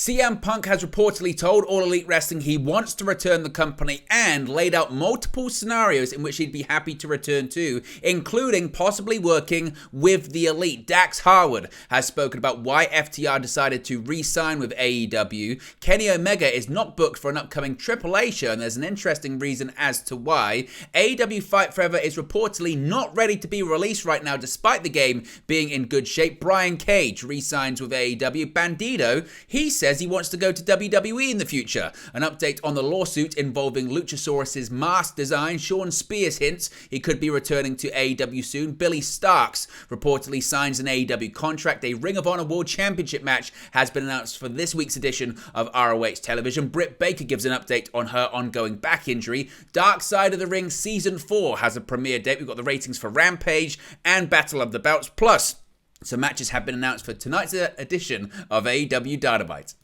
CM Punk has reportedly told All Elite Wrestling he wants to return the company and laid out multiple scenarios in which he'd be happy to return to, including possibly working with the Elite. Dax Harwood has spoken about why FTR decided to re-sign with AEW. Kenny Omega is not booked for an upcoming AAA show, and there's an interesting reason as to why. AEW Fight Forever is reportedly not ready to be released right now, despite the game being in good shape. Brian Cage re-signs with AEW. Bandido, he says he wants to go to WWE in the future. An update on the lawsuit involving Luchasaurus' mask design. Sean Spears hints he could be returning to AEW soon. Billy Starks reportedly signs an AEW contract. A Ring of Honor World Championship match has been announced for this week's edition of ROH Television. Britt Baker gives an update on her ongoing back injury. Dark Side of the Ring Season 4 has a premiere date. We've got the ratings for Rampage and Battle of the Belts. Plus, some matches have been announced for tonight's edition of AEW Dynamite.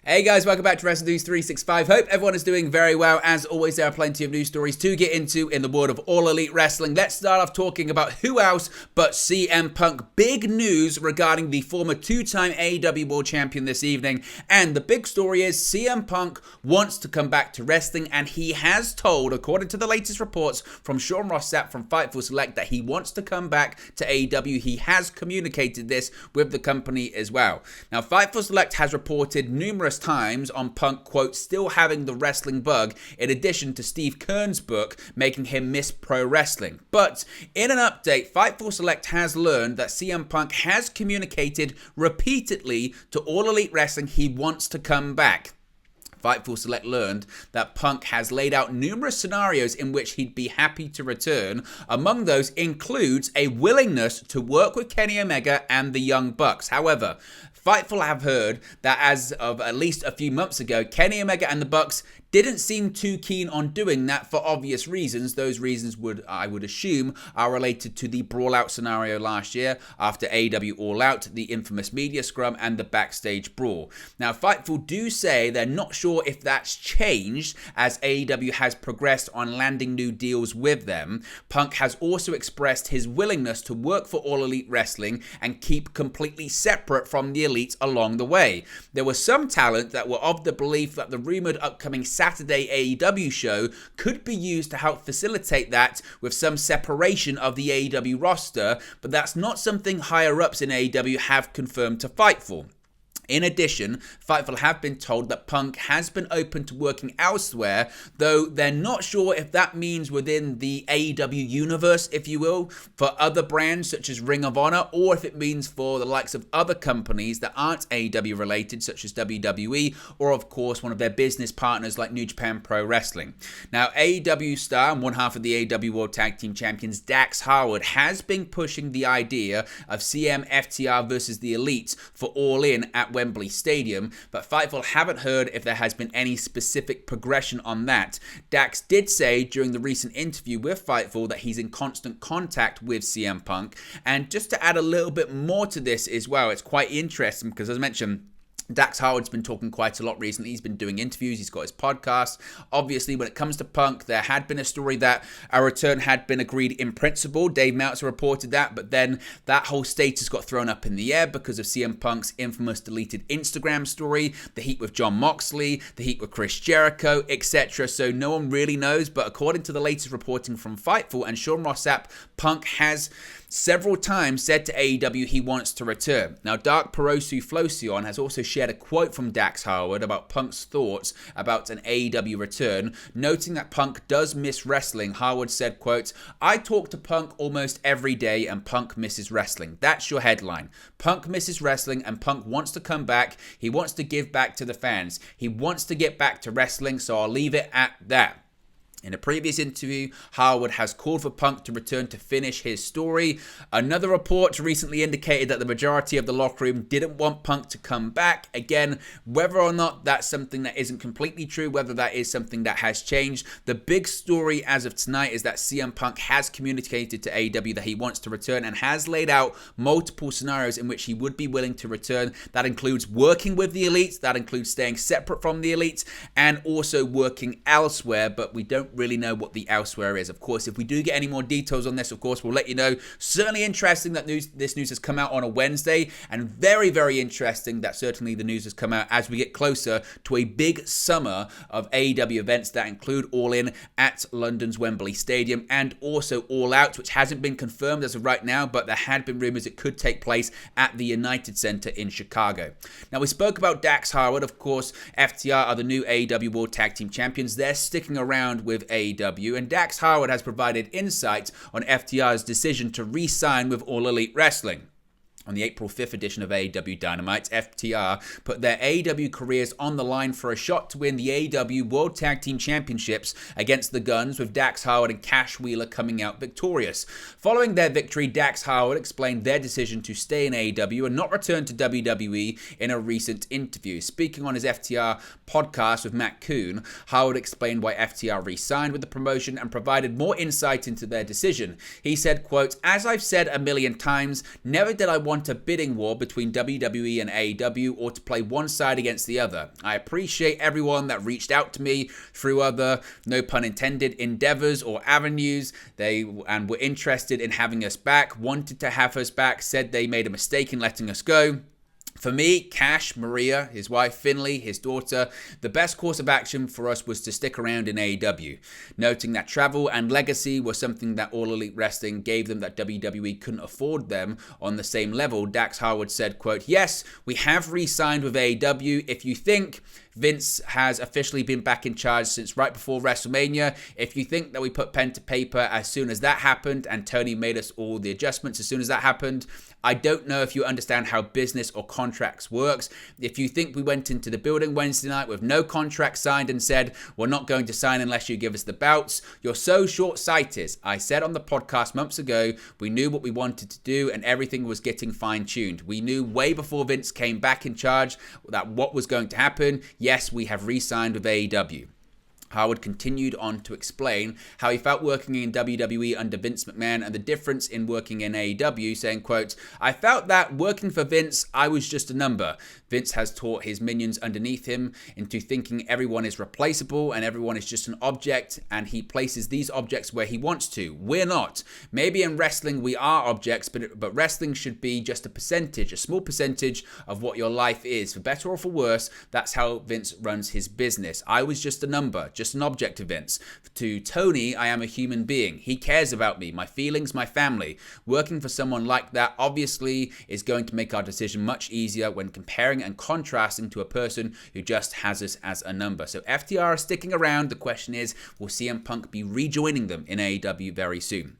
Hey guys, welcome back to Wrestling News 365. Hope everyone is doing very well. As always, there are plenty of news stories to get into in the world of All Elite Wrestling. Let's start off talking about who else but CM Punk. Big news regarding the former two-time AEW World Champion this evening. And the big story is CM Punk wants to come back to wrestling, and he has told, according to the latest reports from Sean Ross Sapp from Fightful Select, that he wants to come back to AEW. He has communicated this with the company as well. Now, Fightful Select has reported numerous times on Punk, quote, still having the wrestling bug, in addition to Steve Kern's book making him miss pro wrestling. But in an update, Fightful Select has learned that CM Punk has communicated repeatedly to All Elite Wrestling he wants to come back. Fightful Select learned that Punk has laid out numerous scenarios in which he'd be happy to return. Among those includes a willingness to work with Kenny Omega and the Young Bucks. However, Fightful have heard that as of at least a few months ago, Kenny Omega and the Bucks didn't seem too keen on doing that for obvious reasons. Those reasons I would assume, are related to the Brawl Out scenario last year after AEW All Out, the infamous media scrum, and the backstage brawl. Now, Fightful do say they're not sure if that's changed as AEW has progressed on landing new deals with them. Punk has also expressed his willingness to work for All Elite Wrestling and keep completely separate from the Elites along the way. There were some talent that were of the belief that the rumored upcoming Saturday AEW show could be used to help facilitate that with some separation of the AEW roster, but that's not something higher ups in AEW have confirmed to Fightful. In addition, Fightful have been told that Punk has been open to working elsewhere, though they're not sure if that means within the AEW universe, if you will, for other brands such as Ring of Honor, or if it means for the likes of other companies that aren't AEW related, such as WWE, or of course one of their business partners like New Japan Pro Wrestling. Now, AEW star and one half of the AEW World Tag Team Champions, Dax Harwood, has been pushing the idea of CM FTR versus the Elite for All In at Wembley Stadium, but Fightful haven't heard if there has been any specific progression on that. Dax did say during the recent interview with Fightful that he's in constant contact with CM Punk, and just to add a little bit more to this as well, it's quite interesting because, as I mentioned, Dax Howard's been talking quite a lot recently. He's been doing interviews. He's got his podcast. Obviously, when it comes to Punk, there had been a story that a return had been agreed in principle. Dave Meltzer reported that, but then that whole status got thrown up in the air because of CM Punk's infamous deleted Instagram story, the heat with Jon Moxley, the heat with Chris Jericho, etc. So no one really knows, but according to the latest reporting from Fightful and Sean Ross Sapp, Punk has several times said to AEW he wants to return. Now, Dark Perosu Flocion has also shared a quote from Dax Harwood about Punk's thoughts about an AEW return, noting that Punk does miss wrestling. Harwood said, quote, "I talk to Punk almost every day and Punk misses wrestling." That's your headline. Punk misses wrestling and Punk wants to come back. He wants to give back to the fans. He wants to get back to wrestling, so I'll leave it at that. In a previous interview, Harwood has called for Punk to return to finish his story. Another report recently indicated that the majority of the locker room didn't want Punk to come back. Again, whether or not that's something that isn't completely true, whether that is something that has changed, the big story as of tonight is that CM Punk has communicated to AEW that he wants to return and has laid out multiple scenarios in which he would be willing to return. That includes working with the Elites, that includes staying separate from the Elites, and also working elsewhere, but we don't really know what the elsewhere is. Of course, if we do get any more details on this, of course, we'll let you know. Certainly interesting that this news has come out on a Wednesday, and very, very interesting that certainly the news has come out as we get closer to a big summer of AEW events that include All In at London's Wembley Stadium and also All Out, which hasn't been confirmed as of right now, but there had been rumors it could take place at the United Center in Chicago. Now, we spoke about Dax Harwood. Of course, FTR are the new AEW World Tag Team Champions. They're sticking around with AEW, and Dax Harwood has provided insight on FTR's decision to re-sign with All Elite Wrestling. On the April 5th edition of AEW Dynamite, FTR put their AEW careers on the line for a shot to win the AEW World Tag Team Championships against the Guns, with Dax Harwood and Cash Wheeler coming out victorious. Following their victory, Dax Harwood explained their decision to stay in AEW and not return to WWE in a recent interview. Speaking on his FTR podcast with Matt Coon, Harwood explained why FTR re-signed with the promotion and provided more insight into their decision. He said, quote, "As I've said a million times, never did I want a bidding war between WWE and AEW or to play one side against the other. I appreciate everyone that reached out to me through other, no pun intended, endeavors or avenues. They were interested in having us back, wanted to have us back, said they made a mistake in letting us go. For me, Cash, Maria, his wife Finley, his daughter, the best course of action for us was to stick around in AEW. Noting that travel and legacy were something that All Elite Wrestling gave them that WWE couldn't afford them on the same level, Dax Harwood said, quote, "Yes, we have re-signed with AEW. If you think Vince has officially been back in charge since right before WrestleMania, if you think that we put pen to paper as soon as that happened and Tony made us all the adjustments as soon as that happened, I don't know if you understand how business or contracts works. If you think we went into the building Wednesday night with no contract signed and said, we're not going to sign unless you give us the belts, you're so short-sighted. I said on the podcast months ago, we knew what we wanted to do and everything was getting fine-tuned. We knew way before Vince came back in charge that what was going to happen. Yes, we have re-signed with AEW. Harwood continued on to explain how he felt working in WWE under Vince McMahon and the difference in working in AEW, saying, quote, "I felt that working for Vince, I was just a number. Vince has taught his minions underneath him into thinking everyone is replaceable and everyone is just an object, and he places these objects where he wants to. We're not. Maybe in wrestling we are objects, but wrestling should be just a percentage, a small percentage of what your life is. For better or for worse, that's how Vince runs his business. I was just a number, just an object to Vince. To Tony, I am a human being. He cares about me, my feelings, my family. Working for someone like that obviously is going to make our decision much easier when comparing and contrasting to a person who just has us as a number." So FTR are sticking around. The question is, will CM Punk be rejoining them in AEW very soon?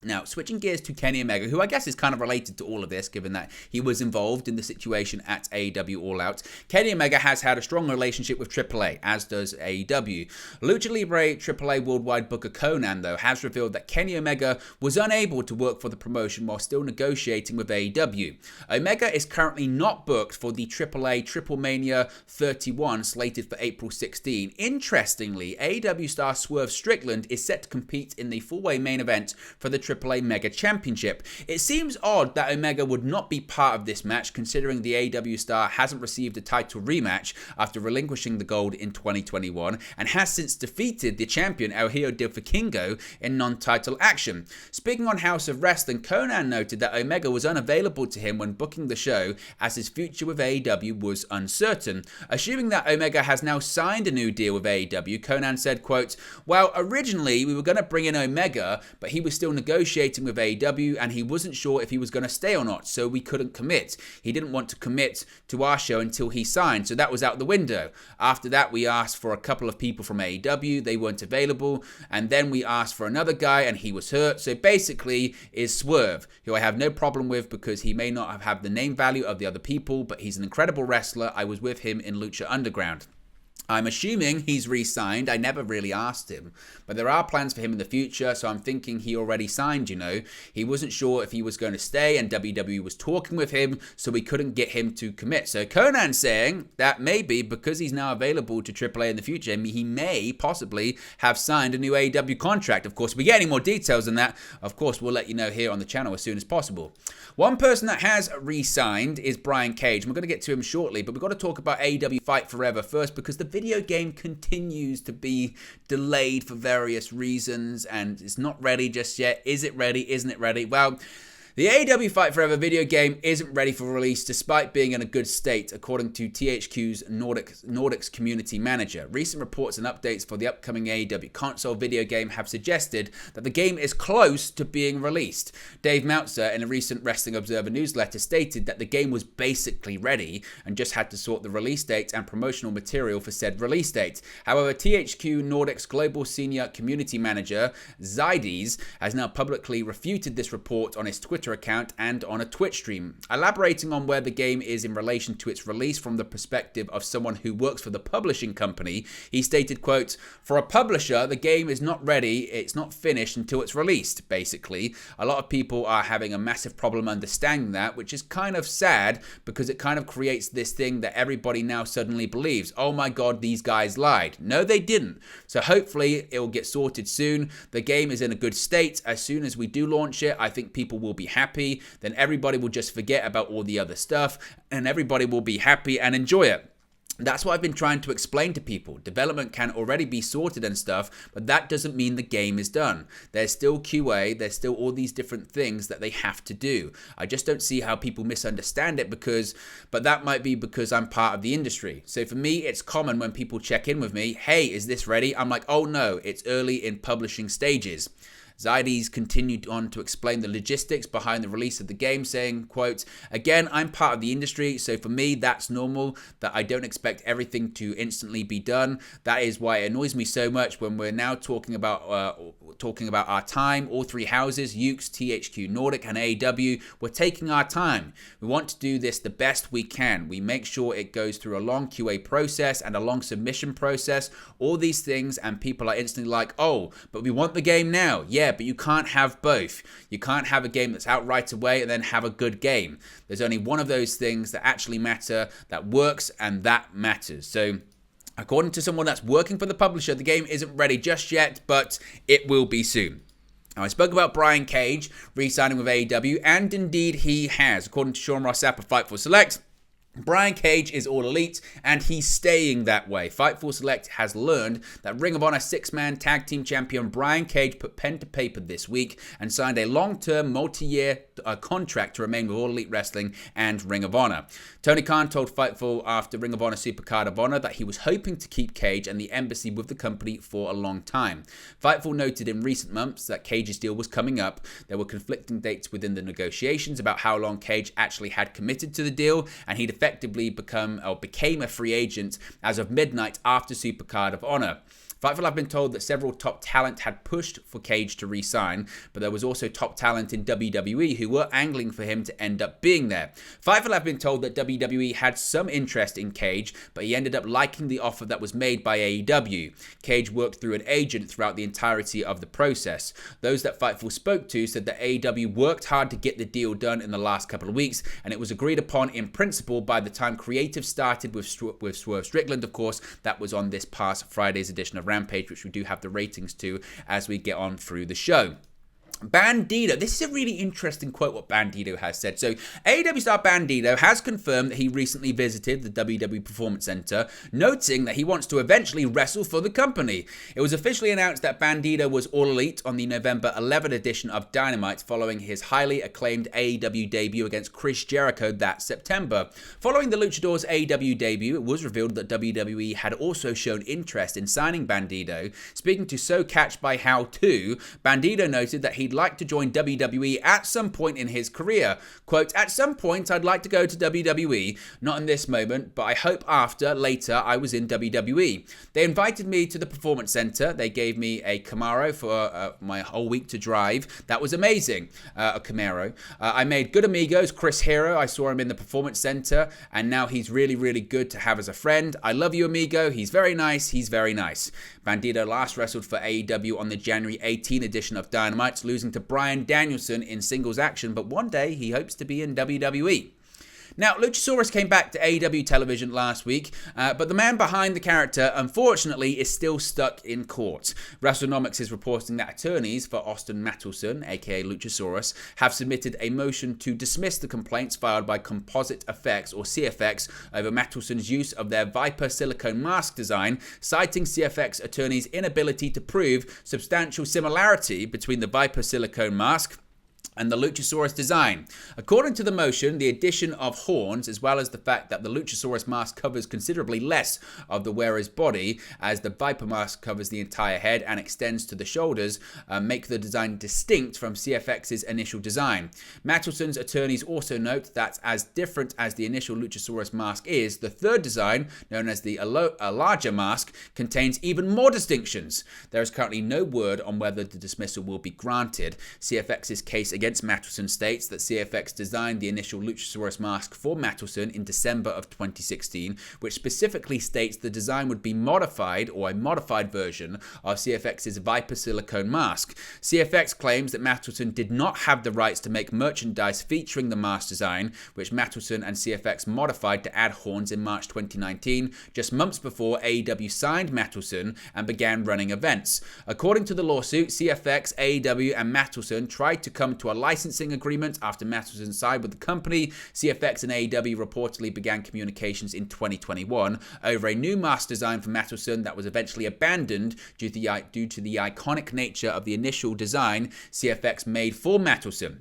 Now, switching gears to Kenny Omega, who I guess is kind of related to all of this, given that he was involved in the situation at AEW All Out. Kenny Omega has had a strong relationship with AAA, as does AEW. Lucha Libre AAA Worldwide Booker Conan, though, has revealed that Kenny Omega was unable to work for the promotion while still negotiating with AEW. Omega is currently not booked for the AAA Triple Mania 31 slated for April 16. Interestingly, AEW star Swerve Strickland is set to compete in the four-way main event for the AAA Mega Championship. It seems odd that Omega would not be part of this match, considering the AEW star hasn't received a title rematch after relinquishing the gold in 2021 and has since defeated the champion El Hijo del Vikingo in non-title action. Speaking on House of Wrestling, Conan noted that Omega was unavailable to him when booking the show as his future with AEW was uncertain. Assuming that Omega has now signed a new deal with AEW, Conan said, quote, "Well, originally we were going to bring in Omega, but he was still negotiating with AEW and he wasn't sure if he was going to stay or not, so we couldn't commit. He didn't want to commit to our show until he signed, so that was out the window. After that, we asked for a couple of people from AEW, they weren't available, and then we asked for another guy and he was hurt. So basically is Swerve, who I have no problem with because he may not have the name value of the other people, but he's an incredible wrestler. I was with him in Lucha Underground. I'm assuming he's re-signed. I never really asked him. But there are plans for him in the future, so I'm thinking he already signed, you know. He wasn't sure if he was going to stay, and WWE was talking with him, so we couldn't get him to commit. So Conan's saying that maybe because he's now available to AAA in the future, he may possibly have signed a new AEW contract. Of course, if we get any more details on that, of course, we'll let you know here on the channel as soon as possible. One person that has re-signed is Brian Cage. We're going to get to him shortly, but we've got to talk about AEW Fight Forever first because the video game continues to be delayed for various reasons, and it's not ready just yet. Is it ready? Isn't it ready? Well, the AEW Fight Forever video game isn't ready for release despite being in a good state, according to THQ's Nordics community manager. Recent reports and updates for the upcoming AEW console video game have suggested that the game is close to being released. Dave Meltzer, in a recent Wrestling Observer newsletter, stated that the game was basically ready and just had to sort the release date and promotional material for said release date. However, THQ Nordics Global Senior Community Manager, Zydes, has now publicly refuted this report on his Twitter account and on a Twitch stream. Elaborating on where the game is in relation to its release from the perspective of someone who works for the publishing company, he stated, quote, "For a publisher, the game is not ready, it's not finished until it's released," basically. A lot of people are having a massive problem understanding that, which is kind of sad because it kind of creates this thing that everybody now suddenly believes. Oh my god, these guys lied. No, they didn't. So hopefully it will get sorted soon. The game is in a good state. As soon as we do launch it, I think people will be happy. Then everybody will just forget about all the other stuff and everybody will be happy and enjoy it. That's what I've been trying to explain to people. Development can already be sorted and stuff, but that doesn't mean the game is done. There's still QA, there's still all these different things that they have to do. I just don't see how people misunderstand it but that might be because I'm part of the industry. So for me, it's common when people check in with me, hey, is this ready? I'm like, oh no, it's early in publishing stages. Zydes continued on to explain the logistics behind the release of the game, saying, quote, "Again, I'm part of the industry, so for me, that's normal, that I don't expect everything to instantly be done. That is why it annoys me so much when we're now talking about our time. All three houses, Ukes, THQ Nordic, and AEW, we're taking our time. We want to do this the best we can. We make sure it goes through a long QA process and a long submission process, all these things, and people are instantly like, oh, but we want the game now. Yeah, but you can't have both. You can't have a game that's out right away and then have a good game. There's only one of those things that actually matter, that works, and that matters." So according to someone that's working for the publisher, the game isn't ready just yet, but it will be soon. Now, I spoke about Brian Cage re-signing with AEW, and indeed he has. According to Sean Ross Sapp of Fightful Select, Brian Cage is All Elite, and he's staying that way. Fightful Select has learned that Ring of Honor six-man tag team champion Brian Cage put pen to paper this week and signed a long-term, multi-year contract to remain with All Elite Wrestling and Ring of Honor. Tony Khan told Fightful after Ring of Honor Supercard of Honor that he was hoping to keep Cage and the embassy with the company for a long time. Fightful noted in recent months that Cage's deal was coming up. There were conflicting dates within the negotiations about how long Cage actually had committed to the deal, and he'd effectively became a free agent as of midnight after Supercard of Honor. Fightful have been told that several top talent had pushed for Cage to re-sign, but there was also top talent in WWE who were angling for him to end up being there. Fightful have been told that WWE had some interest in Cage, but he ended up liking the offer that was made by AEW. Cage worked through an agent throughout the entirety of the process. Those that Fightful spoke to said that AEW worked hard to get the deal done in the last couple of weeks, and it was agreed upon in principle by the time creative started with Swerve Strickland, of course. That was on this past Friday's edition of Rampage, which we do have the ratings to as we get on through the show. Bandido. This is a really interesting quote what Bandido has said. So AEW star Bandido has confirmed that he recently visited the WWE Performance Center, noting that he wants to eventually wrestle for the company. It was officially announced that Bandido was All Elite on the November 11 edition of Dynamite following his highly acclaimed AEW debut against Chris Jericho that September. Following the Luchadors AEW debut, it was revealed that WWE had also shown interest in signing Bandido. Speaking to So Catch by How To, Bandido noted that he'd like to join WWE at some point in his career. Quote, "At some point I'd like to go to WWE, not in this moment, but I hope later I was in WWE. They invited me to the Performance Center. They gave me a Camaro for my whole week to drive. That was amazing. A Camaro. I made good amigos. Chris Hero, I saw him in the Performance Center, and now he's really, really good to have as a friend. I love you, amigo. He's very nice. He's very nice." Bandido last wrestled for AEW on the January 18 edition of Dynamite, losing to Bryan Danielson in singles action, but one day he hopes to be in WWE. Now, Luchasaurus came back to AEW television last week, but the man behind the character, unfortunately, is still stuck in court. WrestleNomics is reporting that attorneys for Austin Mattelson, aka Luchasaurus, have submitted a motion to dismiss the complaints filed by Composite Effects, or CFX, over Mattelson's use of their Viper silicone mask design, citing CFX attorneys' inability to prove substantial similarity between the Viper silicone mask and the Luchasaurus design. According to the motion, the addition of horns, as well as the fact that the Luchasaurus mask covers considerably less of the wearer's body, as the Viper mask covers the entire head and extends to the shoulders, make the design distinct from CFX's initial design. Mattelson's attorneys also note that as different as the initial Luchasaurus mask is, the third design, known as the larger mask, contains even more distinctions. There is currently no word on whether the dismissal will be granted. CFX's case against Mattelson states that CFX designed the initial Luchasaurus mask for Mattelson in December of 2016, which specifically states the design would be modified, or a modified version of CFX's Viper silicone mask. CFX claims that Mattelson did not have the rights to make merchandise featuring the mask design, which Mattelson and CFX modified to add horns in March 2019, just months before AEW signed Mattelson and began running events. According to the lawsuit, CFX, AEW, and Mattelson tried to come to a licensing agreement after Mattelson signed with the company. CFX and AEW reportedly began communications in 2021 over a new mask design for Mattelson that was eventually abandoned due to the iconic nature of the initial design CFX made for Mattelson.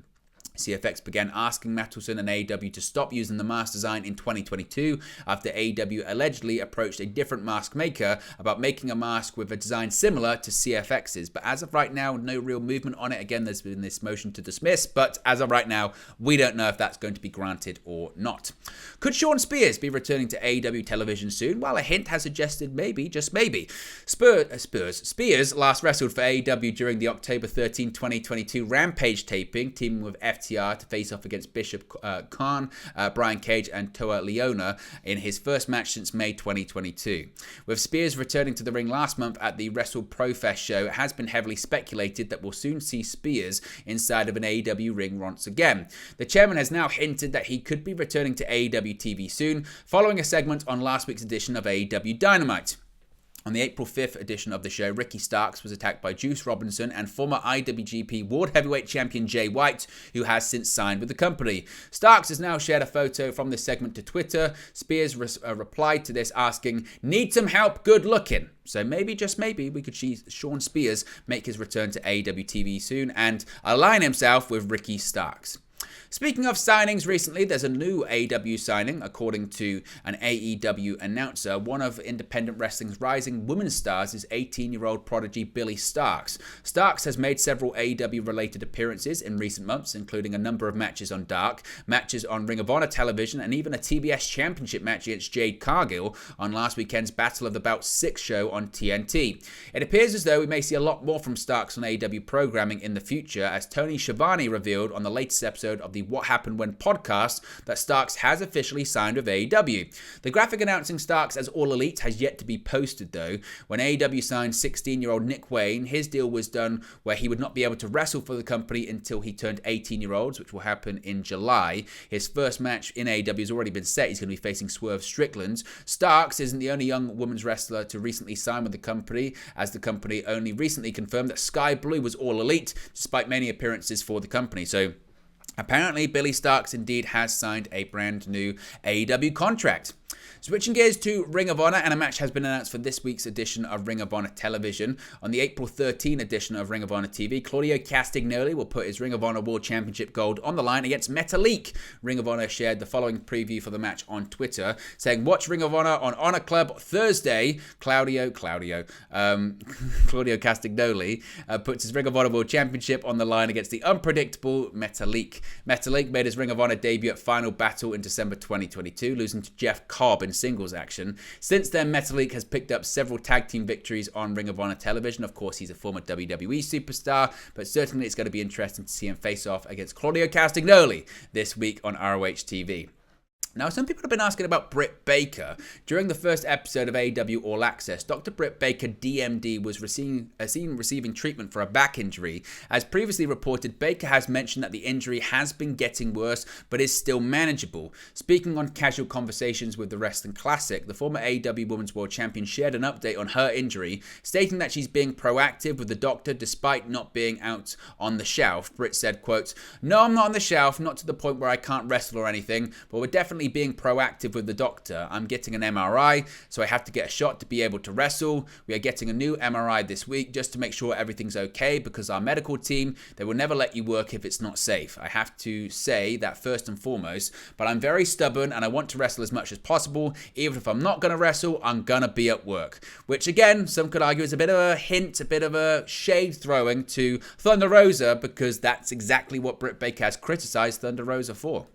CFX began asking Mattelson and AEW to stop using the mask design in 2022 after AEW allegedly approached a different mask maker about making a mask with a design similar to CFX's. But as of right now, no real movement on it. Again, there's been this motion to dismiss, but as of right now, we don't know if that's going to be granted or not. Could Shawn Spears be returning to AEW television soon? Well, a hint has suggested maybe, just maybe. Spears last wrestled for AEW during the October 13, 2022 Rampage taping, teaming with FTR to face off against Bishop Khan, Brian Cage, and Toa Leona in his first match since May 2022. With Spears returning to the ring last month at the Wrestle Pro Fest show, it has been heavily speculated that we'll soon see Spears inside of an AEW ring once again. The chairman has now hinted that he could be returning to AEW TV soon, following a segment on last week's edition of AEW Dynamite. On the April 5th edition of the show, Ricky Starks was attacked by Juice Robinson and former IWGP World Heavyweight Champion Jay White, who has since signed with the company. Starks has now shared a photo from this segment to Twitter. Spears replied to this asking, "Need some help, good looking." So maybe, just maybe, we could see Shawn Spears make his return to AEW TV soon and align himself with Ricky Starks. Speaking of signings recently, there's a new AEW signing. According to an AEW announcer, one of independent wrestling's rising women's stars is 18-year-old prodigy Billie Starks. Starks has made several AEW-related appearances in recent months, including a number of matches on Dark, matches on Ring of Honor television, and even a TBS Championship match against Jade Cargill on last weekend's Battle of the Belt 6 show on TNT. It appears as though we may see a lot more from Starks on AEW programming in the future, as Tony Schiavone revealed on the latest episode of the What Happened When podcast that Starks has officially signed with AEW. The graphic announcing Starks as All Elite has yet to be posted though. When AEW signed 16-year-old Nick Wayne, his deal was done where he would not be able to wrestle for the company until he turned 18-year-olds, which will happen in July. His first match in AEW has already been set. He's going to be facing Swerve Strickland. Starks isn't the only young women's wrestler to recently sign with the company, as the company only recently confirmed that Sky Blue was All Elite, despite many appearances for the company. So apparently, Billie Starks indeed has signed a brand new AEW contract. Switching gears to Ring of Honor, and a match has been announced for this week's edition of Ring of Honor Television. On the April 13 edition of Ring of Honor TV, Claudio Castagnoli will put his Ring of Honor World Championship gold on the line against Metalik. Ring of Honor shared the following preview for the match on Twitter, saying, "Watch Ring of Honor on Honor Club Thursday. Claudio Castagnoli puts his Ring of Honor World Championship on the line against the unpredictable Metalik. Metalik made his Ring of Honor debut at Final Battle in December 2022, losing to Jeff Cobb in singles action. Since then, Metalik has picked up several tag team victories on Ring of Honor television. Of course, he's a former WWE superstar, but certainly it's going to be interesting to see him face off against Claudio Castagnoli this week on ROH TV. Now, some people have been asking about Britt Baker. During the first episode of AEW All Access, Dr. Britt Baker, DMD, was seen receiving treatment for a back injury. As previously reported, Baker has mentioned that the injury has been getting worse, but is still manageable. Speaking on Casual Conversations with the Wrestling Classic, the former AEW Women's World Champion shared an update on her injury, stating that she's being proactive with the doctor despite not being out on the shelf. Britt said, quote, "No, I'm not on the shelf, not to the point where I can't wrestle or anything, but we're definitely being proactive with the doctor. I'm getting an MRI, so I have to get a shot to be able to wrestle. We are getting a new MRI this week just to make sure everything's okay, because our medical team, they will never let you work if it's not safe. I have to say that first and foremost, but I'm very stubborn and I want to wrestle as much as possible. Even if I'm not going to wrestle, I'm going to be at work." Which again, some could argue is a bit of a hint, a bit of a shade throwing to Thunder Rosa, because that's exactly what Britt Baker has criticized Thunder Rosa for.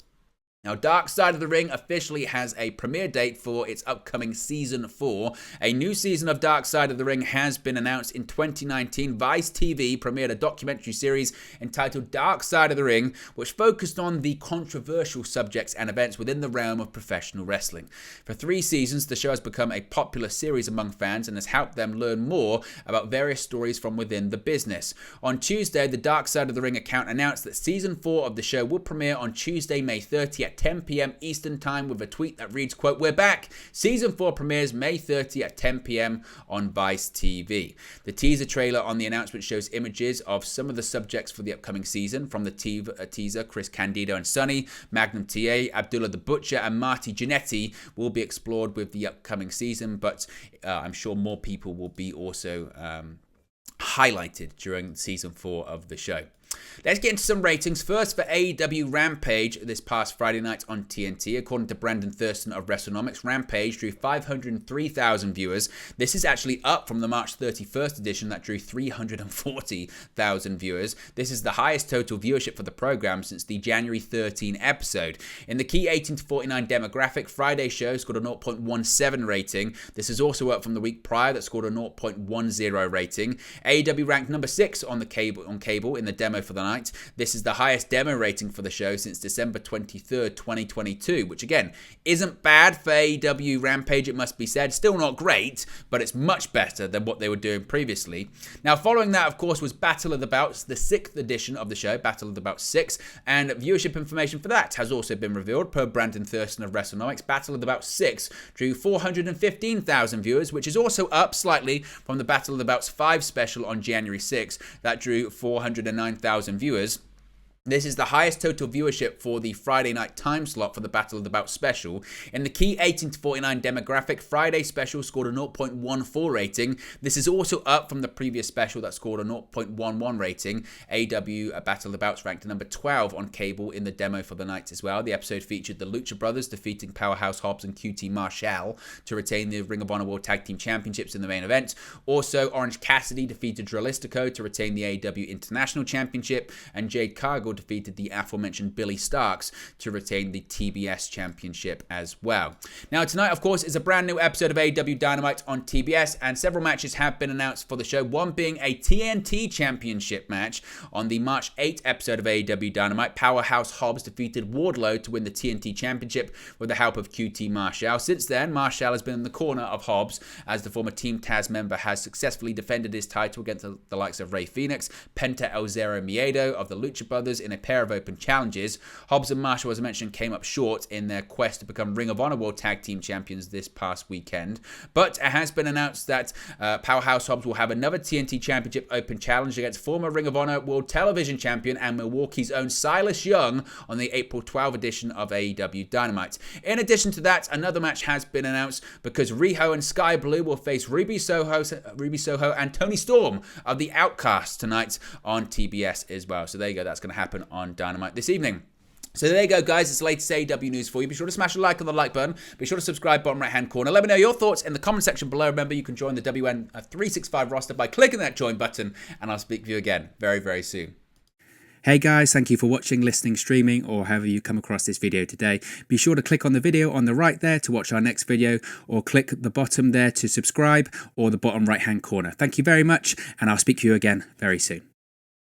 Now, Dark Side of the Ring officially has a premiere date for its upcoming Season 4. A new season of Dark Side of the Ring has been announced in 2019. Vice TV premiered a documentary series entitled Dark Side of the Ring, which focused on the controversial subjects and events within the realm of professional wrestling. For 3 seasons, the show has become a popular series among fans and has helped them learn more about various stories from within the business. On Tuesday, the Dark Side of the Ring account announced that Season 4 of the show will premiere on Tuesday, May 30th at 10 p.m. Eastern Time, with a tweet that reads, quote, "We're back. Season 4 premieres May 30 at 10 p.m. on Vice TV. The teaser trailer on the announcement shows images of some of the subjects for the upcoming season. From the teaser, Chris Candido and Sonny, Magnum TA, Abdullah the Butcher, and Marty Jannetty will be explored with the upcoming season, but I'm sure more people will be also highlighted during Season 4 of the show. Let's get into some ratings. First, for AEW Rampage this past Friday night on TNT. According to Brandon Thurston of WrestleNomics, Rampage drew 503,000 viewers. This is actually up from the March 31st edition that drew 340,000 viewers. This is the highest total viewership for the program since the January 13 episode. In the key 18 to 49 demographic, Friday's show scored a 0.17 rating. This is also up from the week prior that scored a 0.10 rating. AEW ranked number 6 on cable in the demo for the night. This is the highest demo rating for the show since December 23rd, 2022, which again isn't bad for AEW Rampage, it must be said. Still not great, but it's much better than what they were doing previously. Now, following that, of course, was Battle of the Bouts, the 6th edition of the show, Battle of the Bouts 6, and viewership information for that has also been revealed per Brandon Thurston of WrestleNomics. Battle of the Bouts 6 drew 415,000 viewers, which is also up slightly from the Battle of the Bouts 5 special on January 6 that drew 409,000 viewers. This is the highest total viewership for the Friday night time slot for the Battle of the Bouts special. In the key 18 to 49 demographic, Friday special scored a 0.14 rating. This is also up from the previous special that scored a 0.11 rating. AEW Battle of the Bouts ranked number 12 on cable in the demo for the night as well. The episode featured the Lucha Brothers defeating Powerhouse Hobbs and QT Marshall to retain the Ring of Honor World Tag Team Championships in the main event. Also, Orange Cassidy defeated Dralistico to retain the AEW International Championship, and Jade Cargill defeated the aforementioned Billy Starks to retain the TBS Championship as well. Now, tonight, of course, is a brand new episode of AEW Dynamite on TBS, and several matches have been announced for the show, one being a TNT Championship match. On the March 8th episode of AEW Dynamite, Powerhouse Hobbs defeated Wardlow to win the TNT Championship with the help of QT Marshall. Since then, Marshall has been in the corner of Hobbs as the former Team Taz member has successfully defended his title against the likes of Rey Fenix, Penta El Zero Miedo of the Lucha Brothers in a pair of open challenges. Hobbs and Marshall, as I mentioned, came up short in their quest to become Ring of Honor World Tag Team Champions this past weekend. But it has been announced that Powerhouse Hobbs will have another TNT Championship Open Challenge against former Ring of Honor World Television Champion and Milwaukee's own Silas Young on the April 12 edition of AEW Dynamite. In addition to that, another match has been announced because Riho and Sky Blue will face Ruby Soho and Toni Storm of the Outcasts tonight on TBS as well. So there you go, that's going to happen on Dynamite this evening. So there you go, guys. It's the latest AEW news for you. Be sure to smash a like on the like button. Be sure to subscribe, bottom right-hand corner. Let me know your thoughts in the comment section below. Remember, you can join the WN365 roster by clicking that join button, and I'll speak to you again very, very soon. Hey guys, thank you for watching, listening, streaming, or however you come across this video today. Be sure to click on the video on the right there to watch our next video, or click the bottom there to subscribe, or the bottom right-hand corner. Thank you very much, and I'll speak to you again very soon.